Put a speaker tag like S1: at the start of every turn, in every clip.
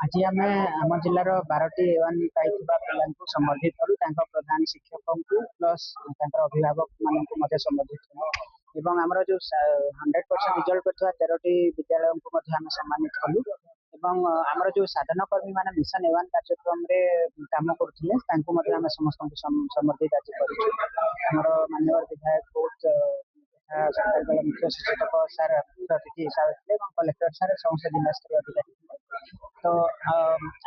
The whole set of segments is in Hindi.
S1: आज आम आम जिलार 12टी A1 पाइथिबा पिलांकु संबोधित करू प्रधान शिक्षकों को प्लस अभिभावक मान संबोधित करू एवं आमर जो 100% रिजल्ट करथिबा 13टी विद्यालय को आम सम्मानित कलु एवं आमर जो साधनकर्मी मान मिशन A1 कार्यक्रम रे काम करथिले तांको मध्ये आम समस्त संबोधित आज करू। आमर माननीय विधायक बहुत सरकार मुख्य सचेतक सार अतिथि हिसाब से कलेक्टर सार समस्त जिला स्तरीय अधिकारी तो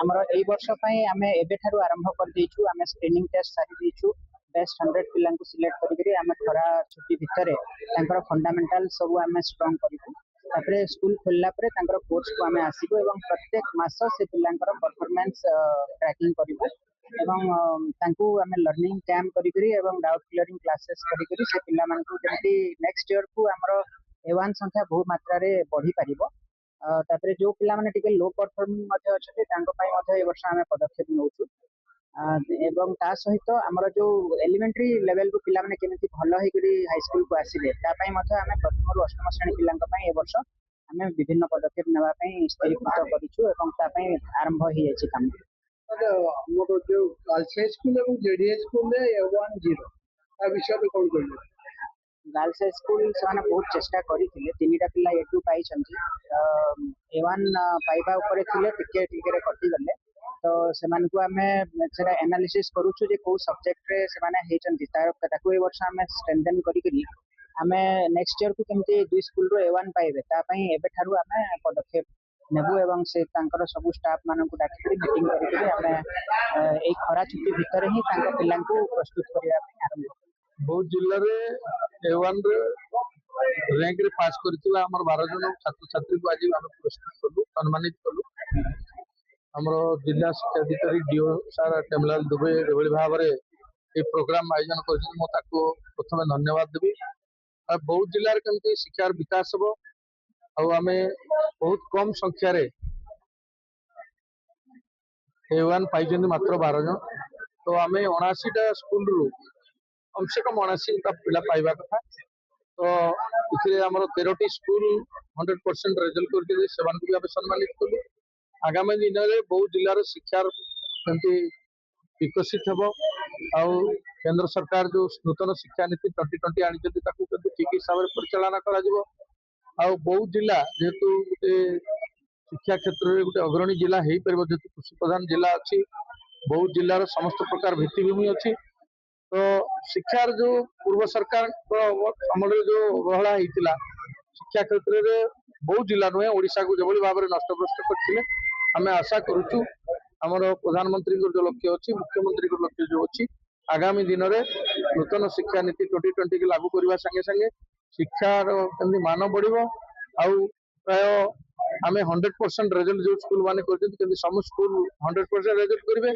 S1: आमर ए वर्ष आम एबेठारु आरंभ कर देइछु आम स्क्रीनिंग टेस्ट सारी देइछु बेस्ट 100 पिला सिलेक्ट करिकरी आम खरा छुट्टी भितर तांकर फंडामेंटल सब आम स्ट्रांग करिकु तापरे स्कूल खोलला परे तांकर कोच को आम आसीबो एवं प्रत्येक मास से पिलांकर परफॉर्मेंस ट्रैकिंग करिबो एवं तांकु आम लर्निंग कैंप करिकरी एवं डाउट क्लियरिंग क्लासेस करिकरी से पिला मानकु जेंति नेक्स्ट ईयर को हमर A1 संख्या बहु मात्रा रे बढ़ी पारिबो तापरे जो पिला माने टिके लो परफॉर्मिंग मध्ये अछि तांको पई मध्ये ए वर्ष आमे पदक्षेप नउछु एवं ता सहित हमर जो एलिमेंटरी लेवल को पिला माने केमिति भलो हेकरी हाई स्कूल को आसीबे ता पई मध्ये आमे प्रथम रु अष्टम श्रेणी पिलांक पई ए वर्ष आमे विभिन्न पदक्षेप नेबा पई स्थिरीकृत करिछु एवं ता पई आरंभ हि अछि काम।
S2: हमर जो गर्ल्स स्कूल एवं जेडीएस स्कूल रे A1 0 आ विषय में कोन कहले
S1: गर्ल्स स्कूल से बहुत चेष्टा करथिले तीनटा पिला A2 पाई A1 पाइबा ऊपर थिले टिके टिके रे कटि गले तो सेमान को आमे सेरा एनालिसिस करूछु जे को सब्जेक्ट रे सेमाने हेचंती ताको ए वर्ष आमे स्ट्रेंथन करी करी आमे नेक्स्ट ईयर को केमती दुई स्कूल रो A1 पाइबे ता पई एबे थारु आमे पदक्षेप नेबु एवं से तांकर सब स्टाफ मानन को डाकी मीटिंग करी आमे ए खरा छुट्टी भितर ही तांका पिलां को प्रस्तुत करिया पई आरंभ
S2: बहुत जिल्ला रे A1 रे रैंक रे पास करथिला हमर 12 जन छात्र छात्री को आज हम पुरस्कृत करू सम्मानित करू हमर जिला शिक्षा अधिकारी डीओ सार टेमलाल दुबे एभली भाव रे ए प्रोग्राम आयोजन करछन म ताको प्रथमे धन्यवाद देबी आ बहुत जिल्ला रे केमती शिक्षार विकास हो आ हमें बहुत कम संख्या रे A1 पाइजन मात्र 12 जन तो हमें 79 टा स्कूल रु कम से कम 79 टा पिला पाइबा कथा तो इथे हमर 13टी स्कूल 100% रिजल्ट करके सेवन को भी सम्मानित कलु आगामी दिन में बहुत जिलार शिक्षार केमती विकसित हेबो आ केंद्र सरकार जो नूतन शिक्षा नीति 2020 आनी ठीक हिसाब से परिचालना करा जिवो आ बहुत जिला जेहेतु गोटे शिक्षा क्षेत्र में गोटे अग्रणी जिला हो पार जेहेतु कृषि प्रधान जिला अच्छी बहुत जिलार समस्त प्रकार भित्तिभूमि अच्छी तो शिक्षार जो पूर्व सरकार अमल जो अवहेला होता शिक्षा क्षेत्र में बहुत जिला नुहे ओडिशा को जो भाव में नष्टभ्रष्ट करते आम आशा करुचु आमर प्रधानमंत्री जो लक्ष्य अच्छी मुख्यमंत्री लक्ष्य जो अच्छी आगामी दिन में नूतन शिक्षा नीति 2020 के लागू करने संगे संगे शिक्षार मान बढ़ प्राय आम 100% रिजल्ट जो स्कूल मान कर सब स्कूल 100% रिजल्ट करेंगे।